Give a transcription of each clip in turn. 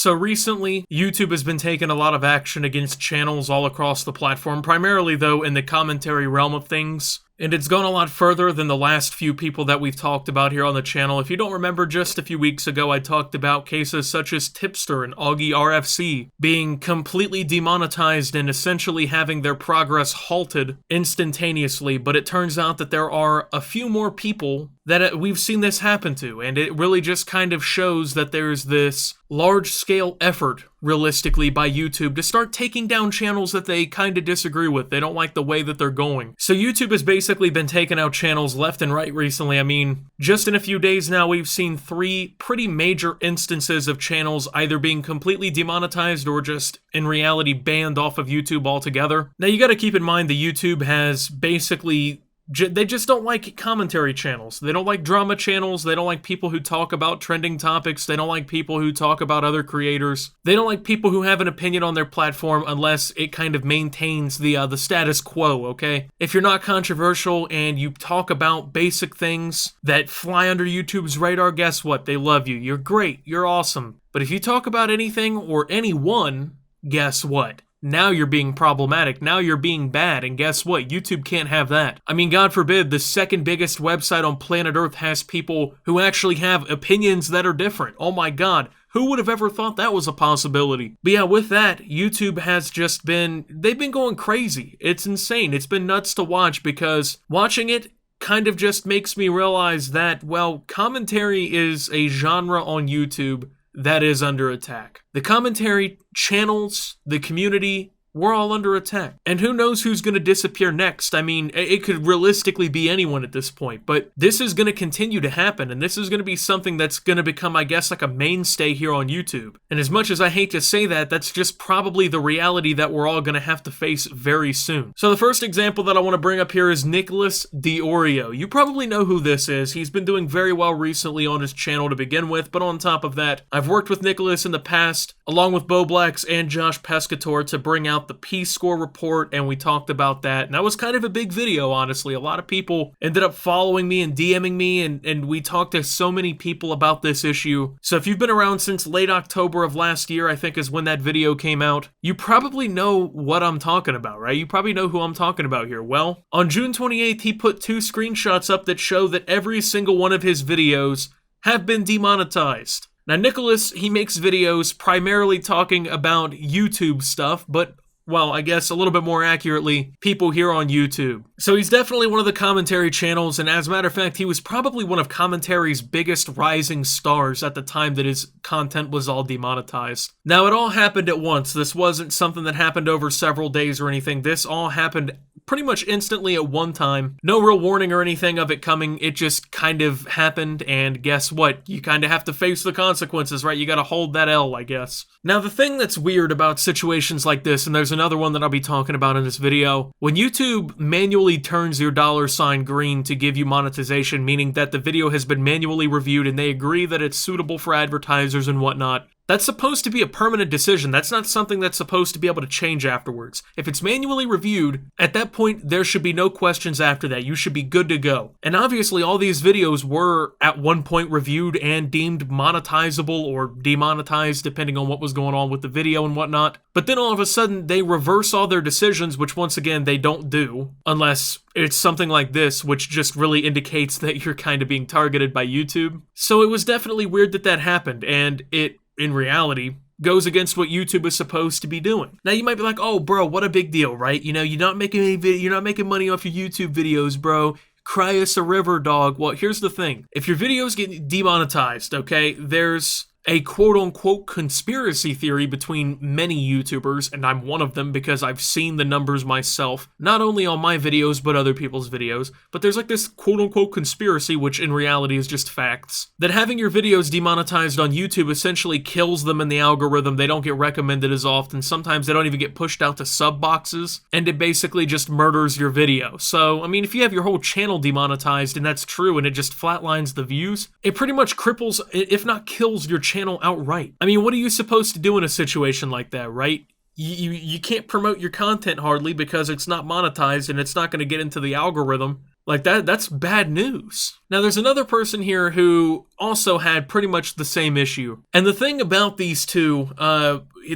So recently, YouTube has been taking a lot of action against channels all across the platform, primarily though in the commentary realm of things. And it's gone a lot further than the last few people that we've talked about here on the channel. If you don't remember, just a few weeks ago I talked about cases such as Tipster and Augie RFC being completely demonetized and essentially having their progress halted instantaneously, but it turns out that there are a few more people that we've seen this happen to, and it really just kind of shows that there's this large-scale effort, realistically, by YouTube to start taking down channels that they kind of disagree with. They don't like the way that they're going. So YouTube has basically been taking out channels left and right recently. I mean, just in a few days now, we've seen 3 pretty major instances of channels either being completely demonetized or just, in reality, banned off of YouTube altogether. Now, you gotta keep in mind that YouTube has basically they just don't like commentary channels. They don't like drama channels. They don't like people who talk about trending topics. They don't like people who talk about other creators. They don't like people who have an opinion on their platform unless it kind of maintains the status quo, okay? If you're not controversial and you talk about basic things that fly under YouTube's radar, guess what? They love you. You're great. You're awesome. But if you talk about anything or anyone, guess what? Now you're being problematic, now you're being bad, and guess what? YouTube can't have that. I mean, God forbid, the second biggest website on planet Earth has people who actually have opinions that are different. Oh my God, who would have ever thought that was a possibility? But yeah, with that, YouTube has just they've been going crazy. It's insane. It's been nuts to watch because watching it kind of just makes me realize that, well, commentary is a genre on YouTube that is under attack. The commentary channels, the community, we're all under attack. And who knows who's going to disappear next? I mean, it could realistically be anyone at this point, but this is going to continue to happen, and this is going to be something that's going to become, I guess, like a mainstay here on YouTube. And as much as I hate to say that, that's just probably the reality that we're all going to have to face very soon. So the first example that I want to bring up here is Nicholas D'Oreo. You probably know who this is. He's been doing very well recently on his channel to begin with, but on top of that, I've worked with Nicholas in the past, along with Bo Blacks and Josh Pescator, to bring out the Peace Score report, and we talked about that. And that was kind of a big video, honestly. A lot of people ended up following me and DMing me, and we talked to so many people about this issue. So if you've been around since late October of last year, I think is when that video came out, you probably know what I'm talking about, right? You probably know who I'm talking about here. Well, on June 28th, he put 2 screenshots up that show that every single one of his videos have been demonetized. Now, Nicholas, he makes videos primarily talking about YouTube stuff, but well, I guess a little bit more accurately, people here on YouTube. So he's definitely one of the commentary channels, and as a matter of fact, he was probably one of commentary's biggest rising stars at the time that his content was all demonetized. Now, it all happened at once. This wasn't something that happened over several days or anything. This all happened pretty much instantly at one time. No real warning or anything of it coming. It just kind of happened, and guess what? You kind of have to face the consequences, right? You gotta hold that L, I guess. Now, the thing that's weird about situations like this, and there's another one that I'll be talking about in this video, when YouTube manually turns your $ green to give you monetization, meaning that the video has been manually reviewed and they agree that it's suitable for advertisers and whatnot, that's supposed to be a permanent decision. That's not something that's supposed to be able to change afterwards. If it's manually reviewed, at that point, there should be no questions after that. You should be good to go. And obviously, all these videos were at one point reviewed and deemed monetizable or demonetized, depending on what was going on with the video and whatnot. But then all of a sudden, they reverse all their decisions, which once again, they don't do, unless it's something like this, which just really indicates that you're kind of being targeted by YouTube. So it was definitely weird that that happened, and it, in reality, goes against what YouTube is supposed to be doing. Now you might be like, oh bro, what a big deal, right? You know, you're not making money off your YouTube videos, bro. Cry us a river, dog. Well, here's the thing. If your videos get demonetized, okay, there's a quote-unquote conspiracy theory between many YouTubers, and I'm one of them because I've seen the numbers myself, not only on my videos, but other people's videos, but there's like this quote-unquote conspiracy, which in reality is just facts, that having your videos demonetized on YouTube essentially kills them in the algorithm. They don't get recommended as often. Sometimes they don't even get pushed out to sub boxes, and it basically just murders your video. So, I mean, if you have your whole channel demonetized, and that's true, and it just flatlines the views, it pretty much cripples, if not kills your channel outright. I mean, what are you supposed to do in a situation like that, right? You can't promote your content hardly because it's not monetized and it's not going to get into the algorithm. Like that's bad news. Now there's another person here who also had pretty much the same issue. And the thing about these two,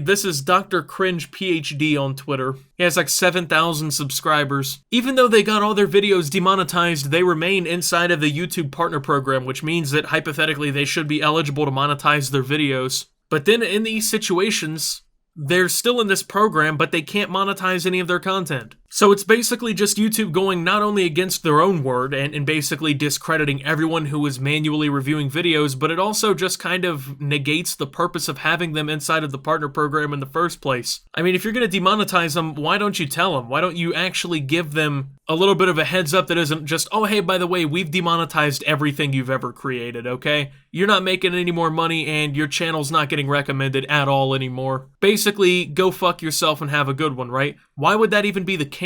this is Dr. Cringe PhD on Twitter. He has like 7,000 subscribers. Even though they got all their videos demonetized, they remain inside of the YouTube Partner Program, which means that hypothetically they should be eligible to monetize their videos. But then in these situations, they're still in this program, but they can't monetize any of their content. So it's basically just YouTube going not only against their own word and basically discrediting everyone who is manually reviewing videos, but it also just kind of negates the purpose of having them inside of the partner program in the first place. I mean, if you're going to demonetize them, why don't you tell them? Why don't you actually give them a little bit of a heads up that isn't just, oh, hey, by the way, we've demonetized everything you've ever created, okay? You're not making any more money and your channel's not getting recommended at all anymore. Basically, go fuck yourself and have a good one, right? Why would that even be the case?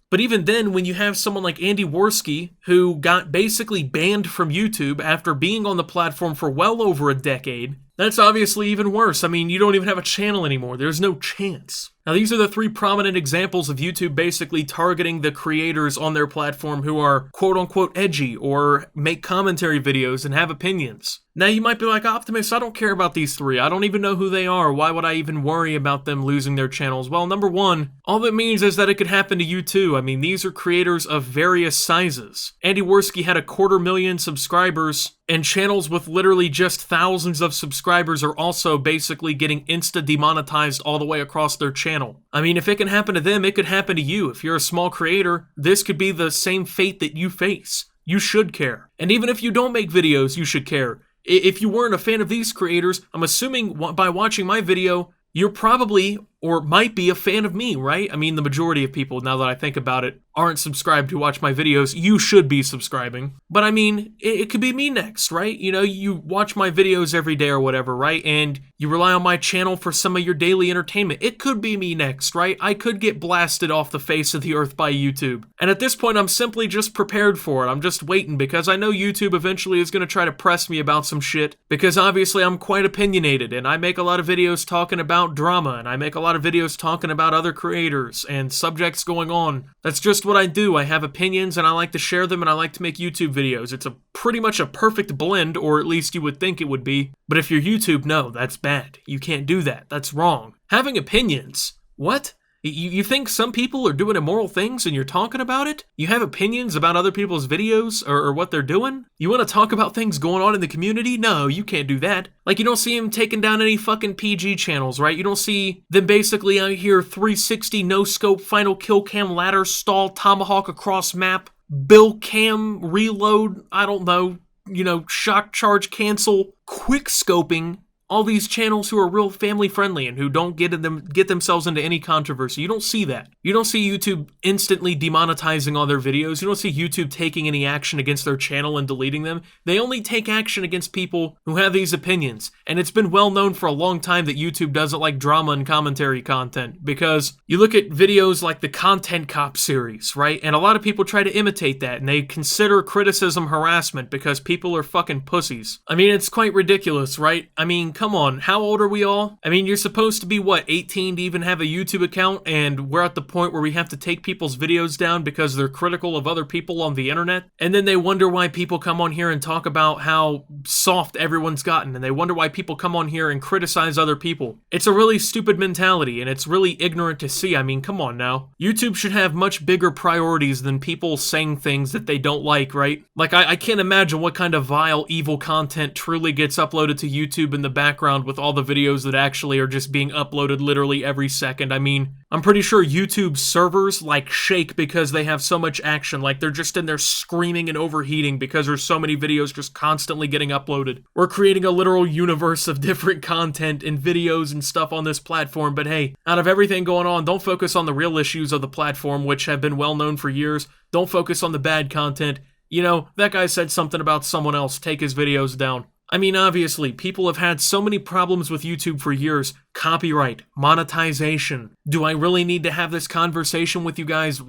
But even then, when you have someone like Andy Worski, who got basically banned from YouTube after being on the platform for well over a decade, that's obviously even worse. I mean, you don't even have a channel anymore. There's no chance. Now, these are the three prominent examples of YouTube basically targeting the creators on their platform who are quote-unquote edgy or make commentary videos and have opinions. Now, you might be like, Optimus, I don't care about these three. I don't even know who they are. Why would I even worry about them losing their channels? Well, number one, all that means is that it could happen to you too. I mean, these are creators of various sizes. Andy Worski had 250,000 subscribers, and channels with literally just thousands of subscribers are also basically getting insta-demonetized all the way across their channel. I mean, if it can happen to them, it could happen to you. If you're a small creator, this could be the same fate that you face. You should care. And even if you don't make videos, you should care. If you weren't a fan of these creators, I'm assuming by watching my video, you're probably or might be a fan of me, right? I mean, the majority of people, now that I think about it, aren't subscribed to watch my videos. You should be subscribing. But I mean, it could be me next, right? You know, you watch my videos every day or whatever, right? And you rely on my channel for some of your daily entertainment. It could be me next, right? I could get blasted off the face of the earth by YouTube. And at this point, I'm simply just prepared for it. I'm just waiting because I know YouTube eventually is going to try to press me about some shit because obviously I'm quite opinionated and I make a lot of videos talking about drama and I make a lot of videos talking about other creators and subjects going on. That's just what I do. I have opinions and I like to share them and I like to make YouTube videos. It's pretty much a perfect blend, or at least you would think it would be. But if you're YouTube, no, that's bad. You can't do that. That's wrong. Having opinions? What? You think some people are doing immoral things and you're talking about it? You have opinions about other people's videos or what they're doing? You want to talk about things going on in the community? No, you can't do that. Like, you don't see them taking down any fucking PG channels, right? You don't see them basically out here 360 no-scope, final kill cam, ladder, stall, tomahawk across map, bill cam, reload, I don't know, shock charge, cancel, quick scoping. All these channels who are real family friendly and who don't get themselves into any controversy. You don't see that. You don't see YouTube instantly demonetizing all their videos. You don't see YouTube taking any action against their channel and deleting them. They only take action against people who have these opinions. And it's been well known for a long time that YouTube doesn't like drama and commentary content, because you look at videos like the Content Cop series, right? And a lot of people try to imitate that and they consider criticism harassment because people are fucking pussies. I mean, it's quite ridiculous, right? I mean, come on, how old are we all? I mean, you're supposed to be, 18 to even have a YouTube account, and we're at the point where we have to take people's videos down because they're critical of other people on the internet, and then they wonder why people come on here and talk about how soft everyone's gotten, and they wonder why people come on here and criticize other people. It's a really stupid mentality, and it's really ignorant to see. I mean, come on now. YouTube should have much bigger priorities than people saying things that they don't like, right? Like, I can't imagine what kind of vile, evil content truly gets uploaded to YouTube in the background with all the videos that actually are just being uploaded literally every second. I mean, I'm pretty sure YouTube's servers shake because they have so much action. Like, they're just in there screaming and overheating because there's so many videos just constantly getting uploaded. We're creating a literal universe of different content and videos and stuff on this platform, but hey, out of everything going on, don't focus on the real issues of the platform, which have been well known for years. Don't focus on the bad content. That guy said something about someone else. Take his videos down. I mean, obviously, people have had so many problems with YouTube for years. copyright, monetization. Do I really need to have this conversation with you guys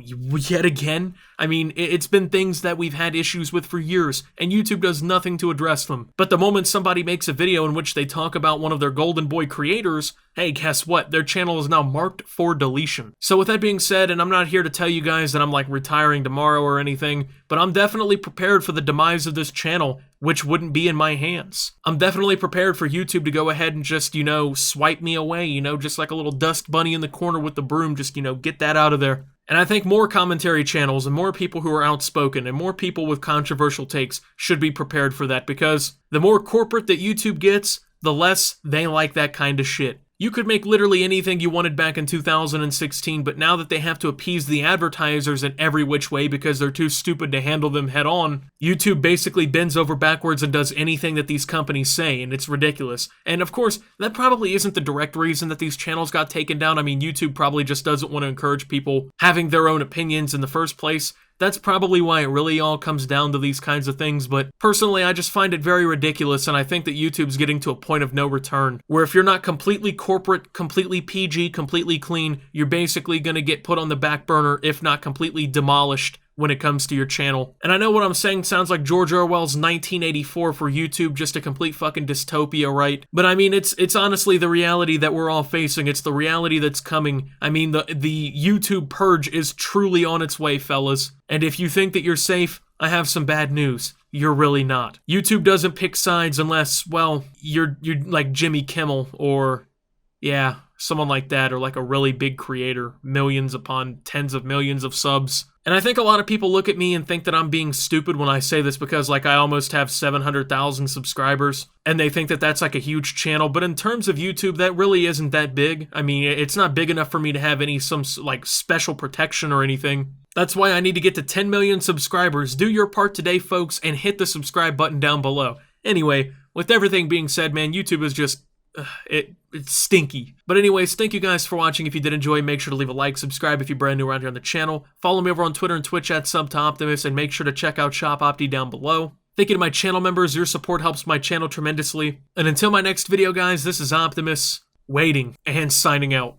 yet again? I mean, it's been things that we've had issues with for years, and YouTube does nothing to address them. But the moment somebody makes a video in which they talk about one of their golden boy creators, hey, guess what? Their channel is now marked for deletion. So with that being said, and I'm not here to tell you guys that I'm like retiring tomorrow or anything, but I'm definitely prepared for the demise of this channel, which wouldn't be in my hands. I'm definitely prepared for YouTube to go ahead and just, swipe me away, just like a little dust bunny in the corner with the broom, just, get that out of there. And I think more commentary channels and more people who are outspoken and more people with controversial takes should be prepared for that, because the more corporate that YouTube gets, the less they like that kind of shit. You could make literally anything you wanted back in 2016, but now that they have to appease the advertisers in every which way because they're too stupid to handle them head on, YouTube basically bends over backwards and does anything that these companies say, and it's ridiculous. And of course, that probably isn't the direct reason that these channels got taken down. I mean, YouTube probably just doesn't want to encourage people having their own opinions in the first place. That's probably why it really all comes down to these kinds of things, but personally, I just find it very ridiculous, and I think that YouTube's getting to a point of no return, where if you're not completely corporate, completely PG, completely clean, you're basically gonna get put on the back burner, if not completely demolished, when it comes to your channel. And I know what I'm saying sounds like George Orwell's 1984 for YouTube, just a complete fucking dystopia, right? But I mean, it's honestly the reality that we're all facing. It's the reality that's coming. I mean, the YouTube purge is truly on its way, fellas. And if you think that you're safe, I have some bad news. You're really not. YouTube doesn't pick sides unless, well, you're like Jimmy Kimmel or, yeah, someone like that, or like a really big creator, millions upon tens of millions of subs. And I think a lot of people look at me and think that I'm being stupid when I say this, because like I almost have 700,000 subscribers, and they think that that's like a huge channel. But in terms of YouTube, that really isn't that big. I mean, it's not big enough for me to have some like special protection or anything. That's why I need to get to 10 million subscribers. Do your part today, folks, and hit the subscribe button down below. Anyway, with everything being said, man, YouTube is just, it's stinky. But anyways, thank you guys for watching. If you did enjoy, make sure to leave a like, subscribe if you're brand new around here on the channel. Follow me over on Twitter and Twitch at SubToOptimus, and make sure to check out Shop Opti down below. Thank you to my channel members. Your support helps my channel tremendously. And until my next video, guys, this is Optimus, waiting and signing out.